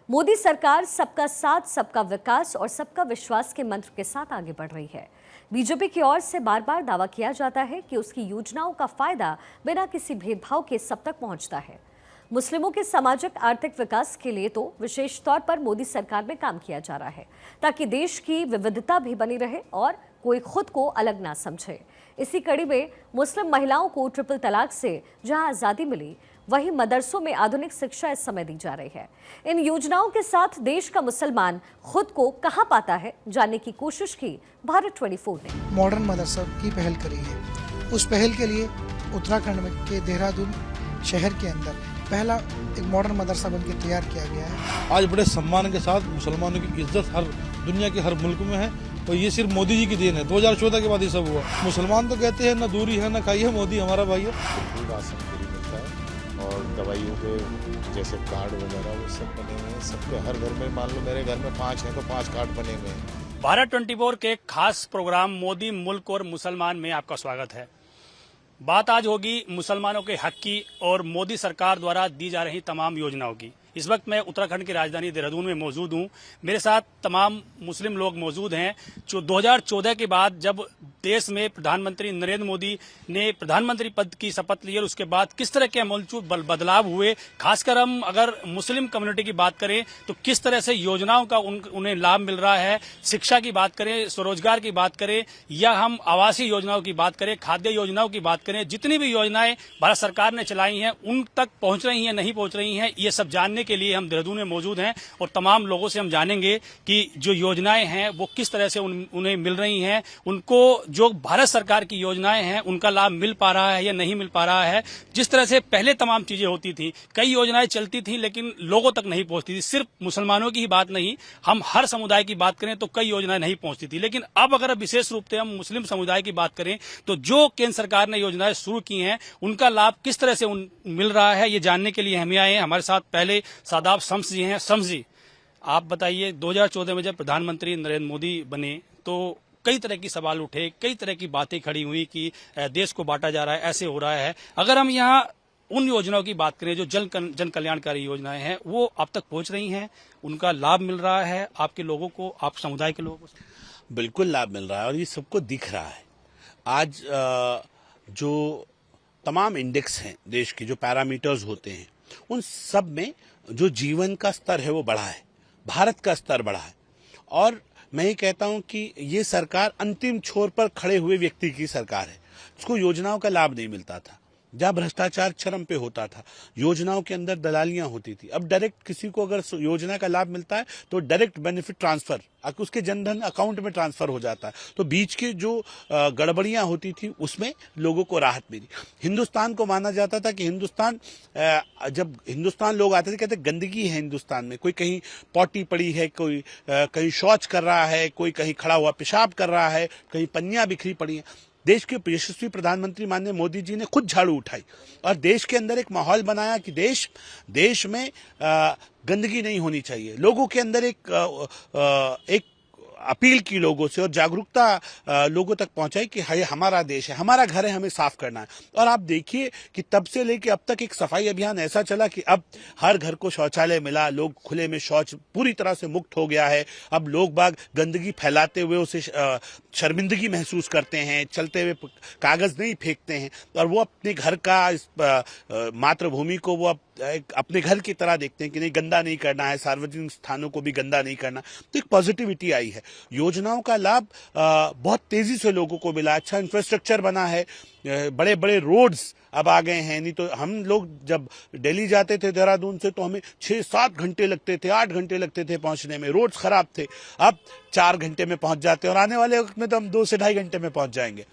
मोदी सरकार सबका साथ, सबका विकास और सबका विश्वास के मंत्र के साथ आगे बढ़ रही है। बीजेपी की ओर से बार बार दावा किया जाता है कि उसकी योजनाओं का फायदा बिना किसी भेदभाव के सब तक पहुंचता है। मुस्लिमों के सामाजिक आर्थिक विकास के लिए तो विशेष तौर पर मोदी सरकार में काम किया जा रहा है, ताकि देश की विविधता भी बनी रहे और कोई खुद को अलग ना समझे। इसी कड़ी में मुस्लिम महिलाओं को ट्रिपल तलाक से जहां आजादी मिली, वहीं मदरसों में आधुनिक शिक्षा इस समय दी जा रही है। इन योजनाओं के साथ देश का मुसलमान खुद को कहां पाता है, जानने की कोशिश की भारत 24 ने। मॉडर्न मदरसा की पहल करी है। उस पहल के लिए उत्तराखंड में के देहरादून शहर के अंदर पहला एक मॉडर्न मदरसा बनकर तैयार किया गया है। आज बड़े सम्मान के साथ मुसलमानों की इज्जत हर दुनिया के हर मुल्क में है और ये सिर्फ मोदी जी की देन है। 2014 के बाद ये सब हुआ। मुसलमान तो कहते हैं ना दूरी है ना खाइए, मोदी हमारा भाई है। राशन फ्री मिलता है और दवाइयों के जैसे कार्ड वगैरह वो सब बने हुए हैं सबके हर घर में। मान लो मेरे घर में 5 हैं तो 5 कार्ड बने हुए हैं। भारत 24 के खास प्रोग्राम मोदी मुल्क और मुसलमान में आपका स्वागत है। बात आज होगी मुसलमानों के हक की और मोदी सरकार द्वारा दी जा रही तमाम योजनाओं की। इस वक्त मैं उत्तराखंड की राजधानी देहरादून में मौजूद हूं। मेरे साथ तमाम मुस्लिम लोग मौजूद हैं जो 2014 के बाद जब देश में प्रधानमंत्री नरेंद्र मोदी ने प्रधानमंत्री पद की शपथ ली और उसके बाद किस तरह के अमूलचूल बदलाव हुए, खासकर हम अगर मुस्लिम कम्युनिटी की बात करें तो किस तरह से योजनाओं का उन्हें लाभ मिल रहा है। शिक्षा की बात करें, स्वरोजगार की बात करें या हम आवासीय योजनाओं की बात करें, खाद्य योजनाओं की बात करें, जितनी भी योजनाएं भारत सरकार ने चलाई हैं उन तक पहुंच रही हैं नहीं पहुंच रही हैं, ये सब जानने के लिए हम देहरादून में मौजूद हैं और तमाम लोगों से हम जानेंगे कि जो योजनाएं हैं वो किस तरह से उन्हें मिल रही हैं, उनको जो भारत सरकार की योजनाएं हैं उनका लाभ मिल पा रहा है या नहीं मिल पा रहा है। जिस तरह से पहले तमाम चीजें होती थी, कई योजनाएं चलती थी लेकिन लोगों तक नहीं पहुंचती थी। सिर्फ मुसलमानों की ही बात नहीं, हम हर समुदाय की बात करें तो कई योजनाएं नहीं पहुंचती थी। लेकिन अब अगर विशेष रूप से हम मुस्लिम समुदाय की बात करें तो जो केंद्र सरकार ने योजनाएं शुरू की हैं उनका लाभ किस तरह से मिल रहा है, ये जानने के लिए हम आए हैं। हमारे साथ पहले सादाब शम्स जी हैं। शम्स जी, आप बताइए, 2014 में जब प्रधानमंत्री नरेंद्र मोदी बने तो कई तरह की सवाल उठे, कई तरह की बातें खड़ी हुई कि देश को बांटा जा रहा है, ऐसे हो रहा है। अगर हम यहाँ उन योजनाओं की बात करें जो जन कल्याणकारी योजनाएं हैं, वो आप तक पहुंच रही हैं, उनका लाभ मिल रहा है आपके लोगों को, आप समुदाय के लोगों को? बिल्कुल लाभ मिल रहा है और ये सबको दिख रहा है। आज जो तमाम इंडेक्स हैं देश के, जो पैरामीटर्स होते हैं, उन सब में जो जीवन का स्तर है वो बढ़ा है, भारत का स्तर बढ़ा है। और मैं ये कहता हूं कि ये सरकार अंतिम छोर पर खड़े हुए व्यक्ति की सरकार है, जिसको योजनाओं का लाभ नहीं मिलता था, जहां भ्रष्टाचार चरम पे होता था, योजनाओं के अंदर दलालियां होती थी। अब डायरेक्ट किसी को अगर योजना का लाभ मिलता है तो डायरेक्ट बेनिफिट ट्रांसफर उसके जनधन अकाउंट में ट्रांसफर हो जाता है। तो बीच की जो गड़बड़ियां होती थी उसमें लोगों को राहत मिली। हिंदुस्तान को माना जाता था कि हिंदुस्तान, जब हिंदुस्तान लोग आते थे कहते गंदगी है हिंदुस्तान में, कोई कहीं पॉटी पड़ी है, कोई कहीं शौच कर रहा है, कोई कहीं खड़ा हुआ पेशाब कर रहा है, कहीं पन्नियां बिखरी पड़ी हैं। देश के यशस्वी प्रधानमंत्री माननीय मोदी जी ने खुद झाड़ू उठाई और देश के अंदर एक माहौल बनाया कि देश में गंदगी नहीं होनी चाहिए। लोगों के अंदर एक अपील की लोगों से और जागरूकता लोगों तक पहुंचाई कि ये हमारा देश है, हमारा घर है, हमें साफ करना है। और आप देखिए कि तब से लेके अब तक एक सफाई अभियान ऐसा चला कि अब हर घर को शौचालय मिला, लोग खुले में शौच पूरी तरह से मुक्त हो गया है। अब लोग बाग गंदगी फैलाते हुए उसे शर्मिंदगी महसूस करते हैं, चलते हुए कागज नहीं फेंकते हैं और वो अपने घर का, इस मातृभूमि को वो अपने घर की तरह देखते हैं कि नहीं, गंदा नहीं करना है, सार्वजनिक स्थानों को भी गंदा नहीं करना। तो एक पॉजिटिविटी आई है। योजनाओं का लाभ बहुत तेजी से लोगों को मिला। अच्छा इंफ्रास्ट्रक्चर बना है, बड़े बड़े रोड्स अब आ गए हैं। नहीं तो हम लोग जब दिल्ली जाते थे देहरादून से तो हमें 6-7 घंटे लगते थे, 8 घंटे लगते थे पहुंचने में, रोड्स खराब थे। अब 4 घंटे में पहुंच जाते हैं और आने वाले वक्त में तो हम 2 से 2.5 घंटे में पहुंच जाएंगे।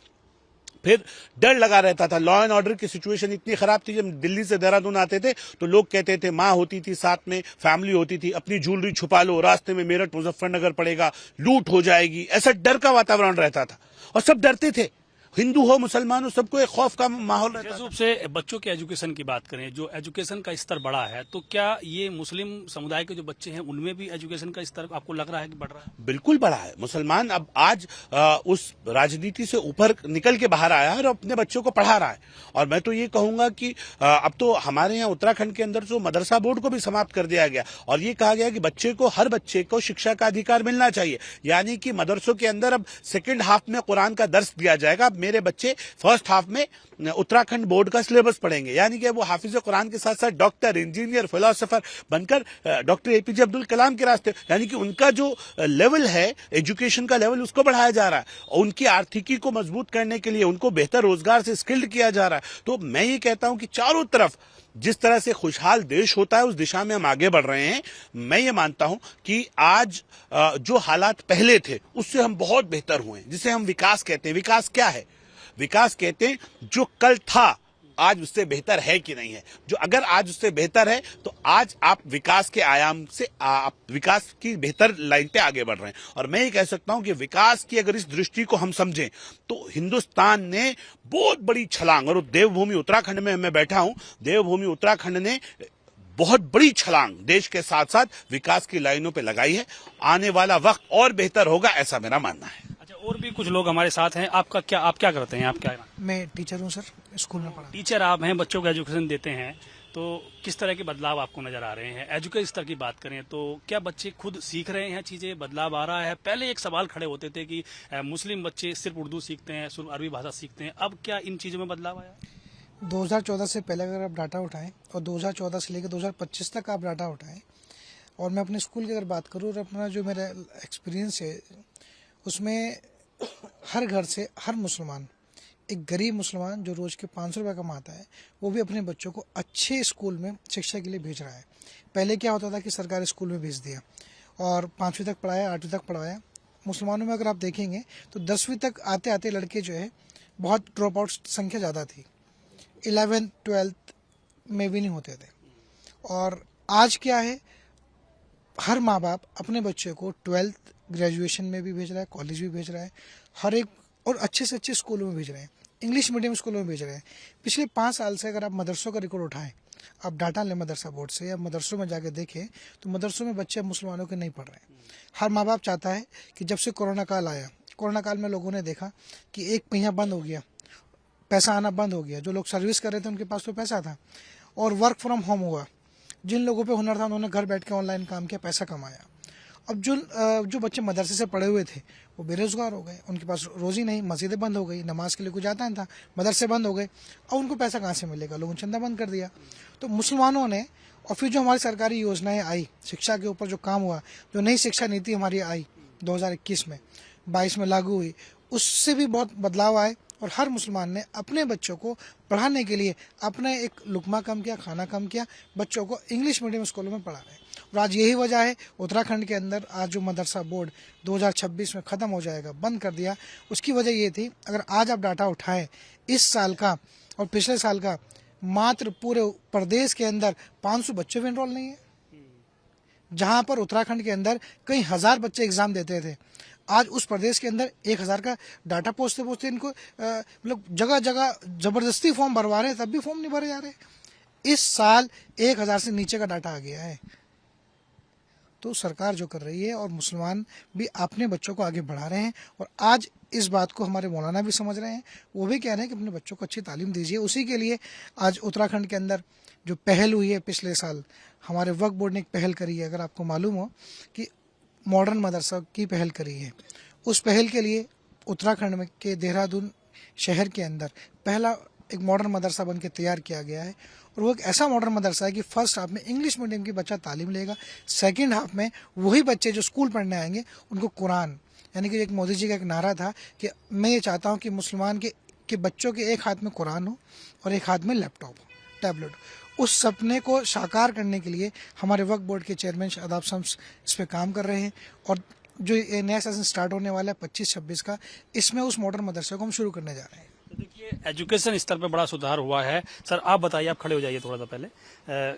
फिर डर लगा रहता था, लॉ एंड ऑर्डर की सिचुएशन इतनी खराब थी। जब दिल्ली से देहरादून आते थे तो लोग कहते थे, माँ होती थी साथ में, फैमिली होती थी, अपनी ज्वेलरी छुपा लो, रास्ते में मेरठ मुजफ्फरनगर पड़ेगा, लूट हो जाएगी, ऐसा डर का वातावरण रहता था और सब डरते थे। हिंदू हो मुसलमान हो, सबको एक खौफ का माहौल रहता विशेष है। रूप से बच्चों के एजुकेशन की बात करें, जो एजुकेशन का स्तर बढ़ा है, तो क्या ये मुस्लिम समुदाय के जो बच्चे हैं उनमें भी एजुकेशन का स्तर आपको लग रहा है कि बढ़ रहा है? बिल्कुल बढ़ा है। मुसलमान अब आज उस राजनीति से ऊपर निकल के बाहर आया है और अपने बच्चों को पढ़ा रहा है। और मैं तो ये कहूंगा कि अब तो हमारे यहाँ उत्तराखंड के अंदर जो मदरसा बोर्ड को भी समाप्त कर दिया गया और ये कहा गया कि हर बच्चे को शिक्षा का अधिकार मिलना चाहिए। यानी कि मदरसों के अंदर अब सेकंड हाफ में कुरान का दर्स दिया जाएगा। अब मेरे बच्चे फर्स्ट हाफ में उत्तराखंड बोर्ड का सिलेबस पढ़ेंगे, यानी कि वो हाफिज कुरान के साथ साथ डॉक्टर, इंजीनियर, फिलोसोफर बनकर डॉक्टर एपीजे अब्दुल कलाम के रास्ते, यानी कि उनका जो लेवल है एजुकेशन का लेवल, उसको बढ़ाया जा रहा है और उनकी आर्थिकी को मजबूत करने के लिए उनको बेहतर रोजगार से स्किल्ड किया जा रहा है। तो मैं ये कहता हूं कि चारों तरफ जिस तरह से खुशहाल देश होता है उस दिशा में हम आगे बढ़ रहे हैं। मैं ये मानता हूं कि आज जो हालात पहले थे उससे हम बहुत बेहतर हुए हैं, जिसे हम विकास कहते हैं। विकास क्या है? विकास कहते हैं जो कल था आज उससे बेहतर है कि नहीं है। जो अगर आज उससे बेहतर है तो आज आप विकास के आयाम से आप विकास की बेहतर लाइन पे आगे बढ़ रहे हैं। और मैं ये कह सकता हूं कि विकास की अगर इस दृष्टि को हम समझें तो हिंदुस्तान ने बहुत बड़ी छलांग, और देवभूमि उत्तराखंड में मैं बैठा हूं, देवभूमि उत्तराखंड ने बहुत बड़ी छलांग देश के साथ साथ विकास की लाइनों पे लगाई है। आने वाला वक्त और बेहतर होगा, ऐसा मेरा मानना है। अच्छा, और भी कुछ लोग हमारे साथ हैं। आप क्या करते हैं? आप क्या मैं टीचर हूँ सर, स्कूल में पढ़ा। टीचर आप हैं, बच्चों को एजुकेशन देते हैं, तो किस तरह के बदलाव आपको नजर आ रहे हैं? एजुकेशन स्तर की बात करें तो क्या बच्चे खुद सीख रहे हैं चीजें, बदलाव आ रहा है? पहले एक सवाल खड़े होते थे कि मुस्लिम बच्चे सिर्फ उर्दू सीखते हैं, सिर्फ अरबी भाषा सीखते हैं, अब क्या इन चीजों में बदलाव आया? 2014 से पहले अगर आप डाटा उठाएं और 2014 से लेकर 2025 तक आप डाटा उठाएं, और मैं अपने स्कूल की अगर बात करूँ और अपना जो मेरा एक्सपीरियंस है उसमें हर घर से हर मुसलमान, एक गरीब मुसलमान जो रोज़ के 500 रुपये कमाता है, वो भी अपने बच्चों को अच्छे स्कूल में शिक्षा के लिए भेज रहा है। पहले क्या होता था कि सरकारी स्कूल में भेज दिया और 5वीं तक पढ़ाया, 8वीं तक पढ़ाया। मुसलमानों में अगर आप देखेंगे तो 10वीं तक आते आते लड़के जो है बहुत ड्रॉप आउट संख्या ज़्यादा थी, 11th 12th में भी नहीं होते थे। और आज क्या है, हर माँ बाप अपने बच्चे को 12th ग्रेजुएशन में भी भेज रहा है, कॉलेज भी भेज रहा है, हर एक, और अच्छे से अच्छे स्कूलों में भेज रहे हैं, इंग्लिश मीडियम स्कूलों में भेज रहे हैं। पिछले 5 साल से अगर आप मदरसों का रिकॉर्ड उठाएं, आप डाटा लें मदरसा बोर्ड से या मदरसों में जाके देखें तो मदरसों में बच्चे मुसलमानों के नहीं पढ़ रहे हैं। हर माँ बाप चाहता है कि जब से कोरोना काल आया, कोरोना काल में लोगों ने देखा कि एक पहिया बंद हो गया, पैसा आना बंद हो गया। जो लोग सर्विस कर रहे थे उनके पास तो पैसा था, और वर्क फ्रॉम होम हुआ। जिन लोगों पे हुनर था उन्होंने घर बैठ के ऑनलाइन काम किया, पैसा कमाया। अब जो बच्चे मदरसे से पढ़े हुए थे वो बेरोजगार हो गए, उनके पास रोजी नहीं, मस्जिदें बंद हो गई, नमाज के लिए कोई जाता नहीं था, मदरसे बंद हो गए। अब उनको पैसा कहाँ से मिलेगा? लोगों ने चंदा बंद कर दिया। तो मुसलमानों ने, और फिर जो हमारी सरकारी योजनाएं आई, शिक्षा के ऊपर जो काम हुआ, जो नई शिक्षा नीति हमारी आई 2021 में, 22 में लागू हुई, उससे भी बहुत बदलाव आए। और हर मुसलमान ने अपने बच्चों को पढ़ाने के लिए अपने एक लुकमा कम किया, खाना कम किया, बच्चों को इंग्लिश मीडियम स्कूलों में पढ़ा रहे हैं। और आज यही वजह है उत्तराखंड के अंदर आज जो मदरसा बोर्ड 2026 में ख़त्म हो जाएगा, बंद कर दिया, उसकी वजह ये थी, अगर आज आप डाटा उठाएं इस साल का और पिछले साल का, मात्र पूरे प्रदेश के अंदर 500 बच्चे भी एनरोल नहीं है। जहां पर उत्तराखंड के अंदर कई हज़ार बच्चे एग्जाम देते थे, आज उस प्रदेश के अंदर 1000 का डाटा पहुँचते पहुँचते इनको मतलब जगह जगह जबरदस्ती फॉर्म भरवा रहे हैं, तब भी फॉर्म नहीं भरे जा रहे। इस साल 1000 से नीचे का डाटा आ गया है। तो सरकार जो कर रही है और मुसलमान भी अपने बच्चों को आगे बढ़ा रहे हैं, और आज इस बात को हमारे मौलाना भी समझ रहे हैं, वो भी कह रहे हैं कि अपने बच्चों को अच्छी तालीम दीजिए। उसी के लिए आज उत्तराखंड के अंदर जो पहल हुई है, पिछले साल हमारे वक्फ बोर्ड ने एक पहल करी है, अगर आपको मालूम हो कि मॉडर्न मदरसा की पहल करी है। उस पहल के लिए उत्तराखंड में के देहरादून शहर के अंदर पहला एक मॉडर्न मदरसा बन के तैयार किया गया है। और वो एक ऐसा मॉडर्न मदरसा है कि फर्स्ट हाफ में इंग्लिश मीडियम की बच्चा तालीम लेगा, सेकंड हाफ में वही बच्चे जो स्कूल पढ़ने आएंगे उनको कुरान, यानी कि एक मोदी जी का एक नारा था कि मैं ये चाहता हूँ कि मुसलमान के बच्चों के एक हाथ में कुरान हो और एक हाथ में लैपटॉप हो, टैबलेट। उस सपने को साकार करने के लिए हमारे वक्फ बोर्ड के चेयरमैन शादाब शम्स इस पर काम कर रहे हैं। और जो ये नया सेशन स्टार्ट होने वाला है 25-26 का, इसमें उस मॉडर्न मदरसे को हम शुरू करने जा रहे हैं। तो देखिए, एजुकेशन स्तर पर बड़ा सुधार हुआ है। सर आप बताइए, आप खड़े हो जाइए थोड़ा सा पहले।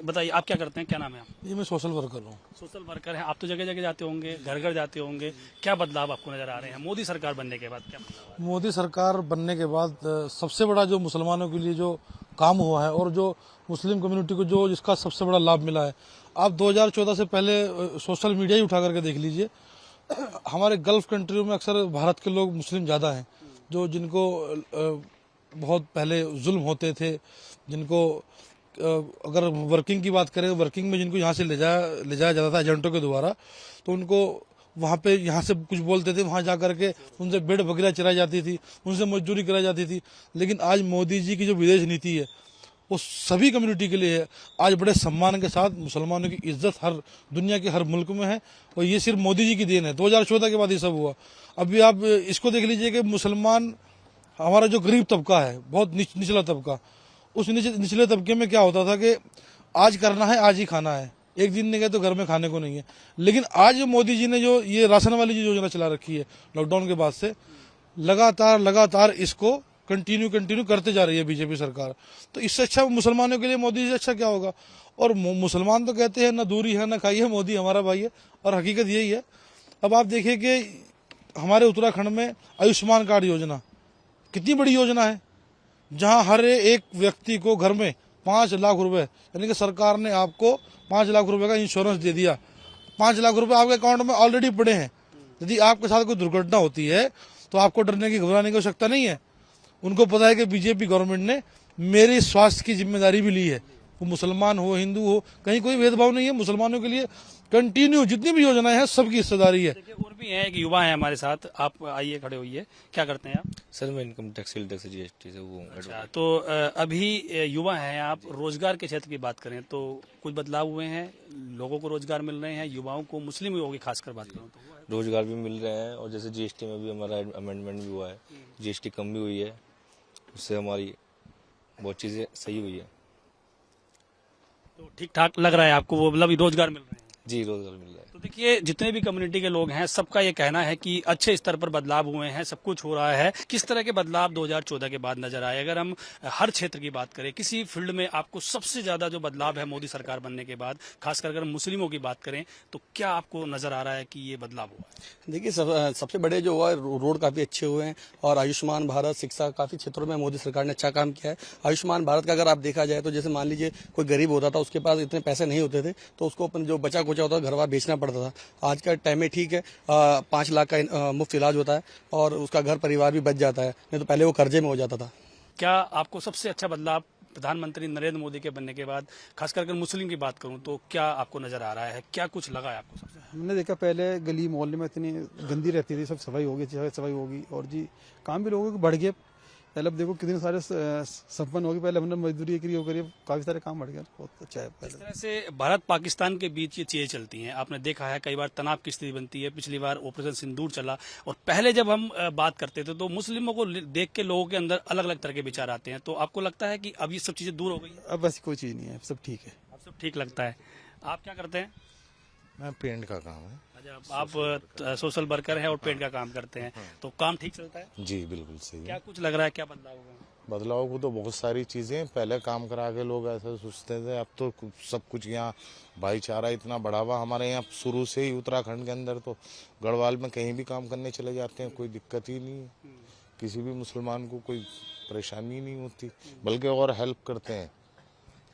बताइए आप क्या करते हैं, क्या नाम है आप? ये मैं सोशल वर्कर हूँ। सोशल वर्कर हैं आप, तो जगह जगह जाते होंगे, घर घर जाते होंगे, क्या बदलाव आपको नजर आ रहे हैं मोदी सरकार बनने के बाद? क्या बदलाव? मोदी सरकार बनने के बाद सबसे बड़ा जो मुसलमानों के लिए जो काम हुआ है और जो मुस्लिम कम्युनिटी को जो जिसका सबसे बड़ा लाभ मिला है, आप 2014 से पहले सोशल मीडिया ही उठा करके देख लीजिए। हमारे गल्फ कंट्रियों में अक्सर भारत के लोग मुस्लिम ज़्यादा हैं, जो जिनको बहुत पहले जुल्म होते थे, जिनको अगर वर्किंग की बात करें, वर्किंग में जिनको यहाँ से ले जाया जाता था एजेंटों के द्वारा, तो उनको वहाँ पे यहाँ से कुछ बोलते थे, वहाँ जा करके उनसे भेड़ बकरियाँ चराई जाती थी, उनसे मजदूरी कराई जाती थी। लेकिन आज मोदी जी की जो विदेश नीति है वो सभी कम्युनिटी के लिए है। आज बड़े सम्मान के साथ मुसलमानों की इज्जत हर दुनिया के हर मुल्क में है, और ये सिर्फ मोदी जी की देन है। 2014 के बाद ये सब हुआ। अभी आप इसको देख लीजिए कि मुसलमान, हमारा जो गरीब तबका है, बहुत निचला तबका, उस निचले तबके में क्या होता था कि आज करना है, आज ही खाना है, एक दिन नहीं गए तो घर में खाने को नहीं है। लेकिन आज मोदी जी ने जो ये राशन वाली जो योजना चला रखी है लॉकडाउन के बाद से, लगातार इसको कंटिन्यू करते जा रही है बीजेपी सरकार। तो इससे अच्छा मुसलमानों के लिए मोदी जी से अच्छा क्या होगा। और मुसलमान तो कहते हैं ना दूरी है ना खाई है, मोदी हमारा भाई है, और हकीकत यही है। अब आप देखिए कि हमारे उत्तराखंड में आयुष्मान कार्ड योजना कितनी बड़ी योजना है, जहां हर एक व्यक्ति को घर में 5 लाख रुपए, यानी कि सरकार ने आपको 5 लाख रुपए का इंश्योरेंस दे दिया। 5 लाख रुपए आपके अकाउंट में ऑलरेडी पड़े हैं। यदि आपके साथ कोई दुर्घटना होती है तो आपको डरने की, घबराने की आवश्यकता नहीं है। उनको पता है कि बीजेपी गवर्नमेंट ने मेरे स्वास्थ्य की जिम्मेदारी भी ली है। वो मुसलमान हो, हिंदू हो, कहीं कोई भेदभाव नहीं है। मुसलमानों के लिए कंटिन्यू जितनी भी योजनाएं हैं सबकी हिस्सेदारी है। देखिए और भी हैं, एक युवा है हमारे साथ, आप आइए खड़े होइए। क्या करते हैं आप? सर मैं income tax, sale tax, GST से वो अच्छा, तो अभी युवा हैं आप, रोजगार के क्षेत्र की बात करें तो कुछ बदलाव हुए हैं, लोगों को रोजगार मिल रहे हैं, युवाओं को, मुस्लिम युवाओं की खासकर बात करूँ तो रोजगार भी मिल रहे हैं। और जैसे जीएसटी में भी हमारा अमेंडमेंट भी हुआ है, जीएसटी कम भी हुई है, उससे हमारी बहुत चीज़ें सही हुई है। तो ठीक ठाक लग रहा है आपको, वो मतलब रोजगार मिल रहे हैं? जी रोजगार मिल रहा है। तो देखिए जितने भी कम्युनिटी के लोग हैं सबका ये कहना है कि अच्छे स्तर पर बदलाव हुए हैं, सब कुछ हो रहा है। किस तरह के बदलाव 2014 के बाद नजर आए? अगर हम हर क्षेत्र की बात करें, किसी फील्ड में आपको सबसे ज्यादा जो बदलाव है मोदी सरकार बनने के बाद, खासकर अगर मुस्लिमों की बात करें, तो क्या आपको नजर आ रहा है कि ये बदलाव हुआ है? देखिए सबसे बड़े जो हुआ है, रोड काफी अच्छे हुए हैं, और आयुष्मान भारत, शिक्षा, काफी क्षेत्रों में मोदी सरकार ने अच्छा काम किया है। आयुष्मान भारत का अगर आप देखा जाए तो जैसे मान लीजिए कोई गरीब होता था, उसके पास इतने पैसे नहीं होते थे, तो उसको अपन जो बचा कुचा होता था घर बार बेचना पड़ता था। आज का टाइम में ठीक है, 5 लाख का मुफ्त इलाज होता है और उसका घर परिवार भी बच जाता है, नहीं तो पहले वो कर्जे में हो जाता था। क्या आपको सबसे अच्छा बदलाव प्रधानमंत्री नरेंद्र मोदी के बनने के बाद, खासकर अगर मुस्लिम की बात करूं, तो क्या आपको नजर आ रहा है? क्या कुछ लगा है आपको सबसे? हमने देखा पहले गली मोहल्ले में इतनी गंदी रहती थी, सब सफाई होगी, सफाई होगी, और जी काम भी लोगों के बढ़ गए। पहले अब देखो कितने सारे संपन्न होगी, पहले हमने मजदूरी करी, वो करी, काफी सारे काम बढ़ गए, बहुत अच्छा है। इस तरह से भारत पाकिस्तान के बीच ये चीजें चलती हैं, आपने देखा है कई बार तनाव की स्थिति बनती है। पिछली बार ऑपरेशन सिंदूर चला, और पहले जब हम बात करते थे तो मुस्लिमों को देख के लोगों के अंदर अलग अलग तरह के विचार आते हैं। तो आपको लगता है कि अब ये सब चीजें दूर हो गई है? अब ऐसी कोई चीज नहीं है, सब ठीक है। अब सब ठीक लगता है। आप क्या करते हैं? मैं पेंट का काम है। अच्छा, आप सोशल वर्कर हैं और पेंट का काम करते हैं, तो काम ठीक चलता है? जी बिल्कुल सही है। क्या कुछ लग रहा है, क्या बदलाव हुआ? बदलाव को तो बहुत सारी चीजें, पहले काम करा के लोग ऐसे सोचते थे, अब तो सब कुछ यहाँ भाईचारा इतना बढ़ा हुआ हमारे यहाँ शुरू से ही। उत्तराखंड के अंदर तो गढ़वाल में कहीं भी काम करने चले जाते हैं, कोई दिक्कत ही नहीं है, किसी भी मुसलमान को कोई परेशानी नहीं होती, बल्कि और हेल्प करते हैं।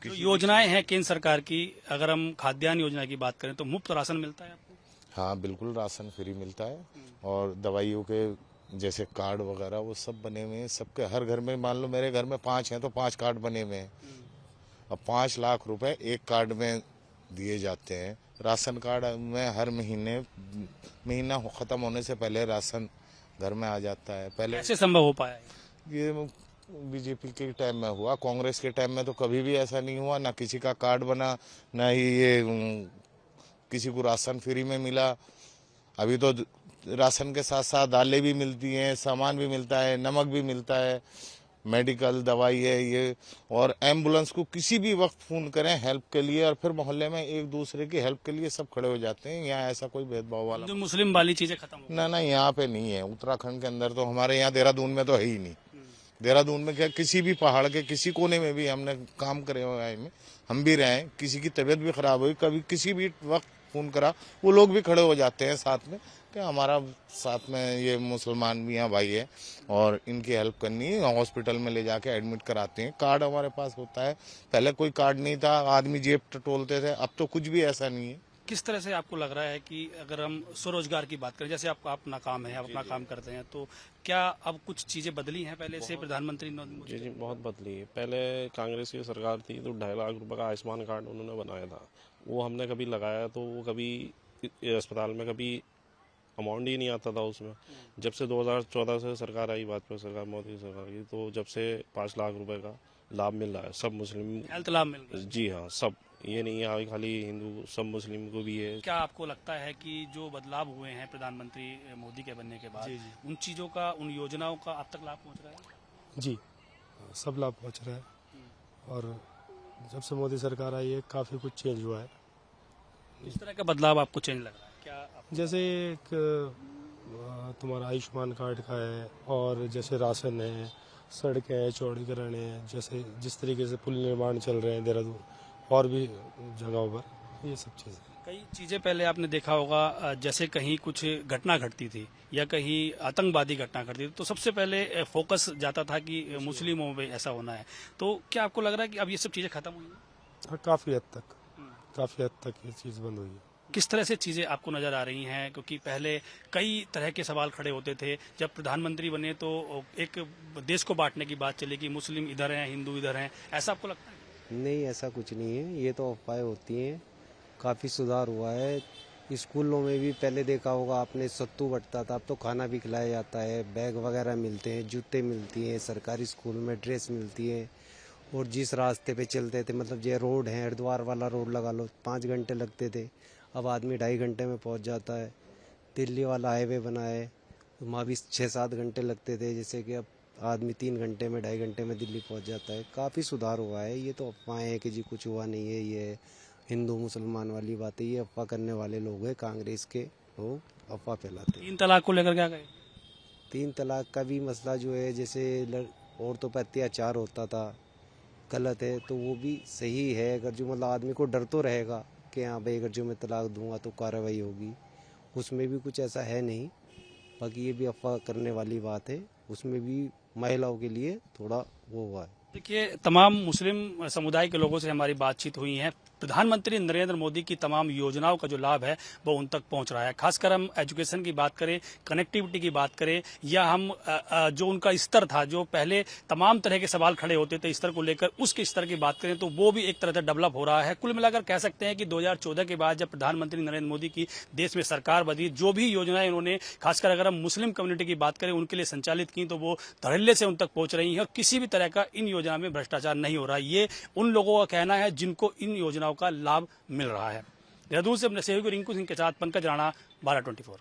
जो योजनाएं हैं केंद्र सरकार की, अगर हम खाद्यान्न योजना की बात करें तो मुफ्त राशन मिलता है आपको? हाँ बिल्कुल, राशन फ्री मिलता है, और दवाइयों के जैसे कार्ड वगैरह वो सब बने हुए हैं सबके। हर घर में, मान लो मेरे घर में 5 हैं तो 5 कार्ड बने हुए हैं। अब 5 लाख रुपए एक कार्ड में दिए जाते हैं। राशन कार्ड में हर महीना खत्म होने से पहले राशन घर में आ जाता है। पहले कैसे संभव हो पाया ये बीजेपी के टाइम में हुआ, कांग्रेस के टाइम में तो कभी भी ऐसा नहीं हुआ, ना किसी का कार्ड बना, ना ही ये किसी को राशन फ्री में मिला। अभी तो राशन के साथ साथ दालें भी मिलती हैं, सामान भी मिलता है, नमक भी मिलता है, मेडिकल दवाई है ये, और एम्बुलेंस को किसी भी वक्त फोन करें हेल्प के लिए, और फिर मोहल्ले में एक दूसरे की हेल्प के लिए सब खड़े हो जाते हैं। यहाँ ऐसा कोई भेदभाव वाला जो मुस्लिम वाली चीजें खत्म हो? ना, यहाँ पे नहीं है। उत्तराखंड के अंदर तो, हमारे यहाँ देहरादून में तो है ही नहीं, देहरादून में क्या, किसी भी पहाड़ के किसी कोने में भी हमने काम करे हुए हैं, हम भी रहे, किसी की तबीयत भी खराब हुई, कभी किसी भी वक्त फोन करा, वो लोग भी खड़े हो जाते हैं साथ में कि हमारा साथ में ये मुसलमान भी हैं भाई है और इनकी हेल्प करनी है। हॉस्पिटल में ले जाके एडमिट कराते हैं। कार्ड हमारे पास होता है, पहले कोई कार्ड नहीं था, आदमी जेब टटोलते थे, अब तो कुछ भी ऐसा नहीं है। किस तरह से आपको लग रहा है कि अगर हम स्वरोजगार की बात करें, जैसे आपका अपना काम है, आप अपना काम करते हैं, तो क्या अब कुछ चीजें बदली हैं पहले से प्रधानमंत्री नरेंद्र मोदी? जी बहुत बदली है। पहले कांग्रेस की सरकार थी तो 2.5 लाख रुपए का आयुष्मान कार्ड उन्होंने बनाया था, वो हमने कभी लगाया तो वो कभी अस्पताल में कभी अमाउंट ही नहीं आता था उसमें। जब से 2014 से सरकार आई, भाजपा सरकार, मोदी सरकार की, तो जब से 5 लाख रुपए का लाभ मिल रहा है सब मुस्लिम, हेल्थ लाभ मिल रहा है। जी हाँ, सब, ये नहीं है खाली हिंदू, सब मुस्लिम को भी है। क्या आपको लगता है कि जो बदलाव हुए हैं प्रधानमंत्री मोदी के बनने के बाद, उन चीजों का, उन योजनाओं का अब तक लाभ पहुंच रहा है? जी, सब लाभ पहुंच रहा है और जब से मोदी सरकार आई है काफ़ी कुछ चेंज हुआ है। इस तरह का बदलाव आपको चेंज लग रहा है क्या? जैसे एक तुम्हारा आयुष्मान कार्ड का है और जैसे राशन है, सड़कें हैं, चौड़ीकरण है, जैसे जिस तरीके से पुल निर्माण चल रहे हैं देहरादून और भी जगहों पर, ये सब चीज़ें। कई चीजें पहले आपने देखा होगा, जैसे कहीं कुछ घटना घटती थी या कहीं आतंकवादी घटना घटती थी तो सबसे पहले फोकस जाता था कि मुस्लिमों में ऐसा होना है। तो क्या आपको लग रहा है कि अब ये सब चीजें खत्म हुई हैं? हाँ, काफ़ी हद तक ये चीज़ बंद हुई है। किस तरह से चीजें आपको नजर आ रही हैं? क्योंकि पहले कई तरह के सवाल खड़े होते थे, जब प्रधानमंत्री बने तो एक देश को बांटने की बात चली कि मुस्लिम इधर हैं, हिंदू इधर हैं, ऐसा आपको लगता है? नहीं, ऐसा कुछ नहीं है, ये तो अफवाहें होती हैं। काफ़ी सुधार हुआ है। स्कूलों में भी पहले देखा होगा आपने, सत्तू बंटता था, अब तो खाना भी खिलाया जाता है, बैग वगैरह मिलते हैं, जूते मिलती हैं, सरकारी स्कूल में ड्रेस मिलती है। और जिस रास्ते पे चलते थे, मतलब ये रोड है, हरिद्वार वाला रोड लगा लो, 5 घंटे लगते थे, अब आदमी 2.5 घंटे में पहुंच जाता है। दिल्ली वाला हाईवे बना है, वहाँ भी 6-7 घंटे लगते थे, जैसे कि अब आदमी 3 घंटे में, 2.5 घंटे में दिल्ली पहुंच जाता है। काफ़ी सुधार हुआ है। ये तो अफवाहें हैं कि जी कुछ हुआ नहीं है, ये हिंदू मुसलमान वाली बात है, ये अफवाह करने वाले लोग हैं कांग्रेस के, वो अफवाह फैलाते हैं। 3 तलाक को लेकर क्या कहें? 3 तलाक का भी मसला जो है, जैसे औरतों पर अत्याचार होता था, गलत है, तो वो भी सही है। अगर जो मतलब आदमी को डर तो रहेगा कि हाँ भाई अगर जो मैं तलाक दूंगा तो कार्रवाई होगी, उसमें भी कुछ ऐसा है नहीं। बाकी ये भी अफवाह करने वाली बात है, उसमें भी महिलाओं के लिए थोड़ा वो हुआ है। देखिए, तमाम मुस्लिम समुदाय के लोगों से हमारी बातचीत हुई है। प्रधानमंत्री नरेंद्र मोदी की तमाम योजनाओं का जो लाभ है वो उन तक पहुंच रहा है। खासकर हम एजुकेशन की बात करें, कनेक्टिविटी की बात करें, या हम जो उनका स्तर था, जो पहले तमाम तरह के सवाल खड़े होते थे स्तर को लेकर, उसके स्तर की बात करें तो वो भी एक तरह से डेवलप हो रहा है। कुल मिलाकर कह सकते हैं कि 2014 के बाद जब प्रधानमंत्री नरेंद्र मोदी की देश में सरकार बनी, जो भी योजनाएं उन्होंने, खासकर अगर हम मुस्लिम कम्युनिटी की बात करें, उनके लिए संचालित की, तो वो धड़ल्ले से उन तक पहुंच रही हैं और किसी भी तरह का इन योजना में भ्रष्टाचार नहीं हो रहा है। ये उन लोगों का कहना है जिनको इन योजनाओं का लाभ मिल रहा है। देहरादून से अपने सहयोगी रिंकू सिंह के साथ पंकज राणा, 1224।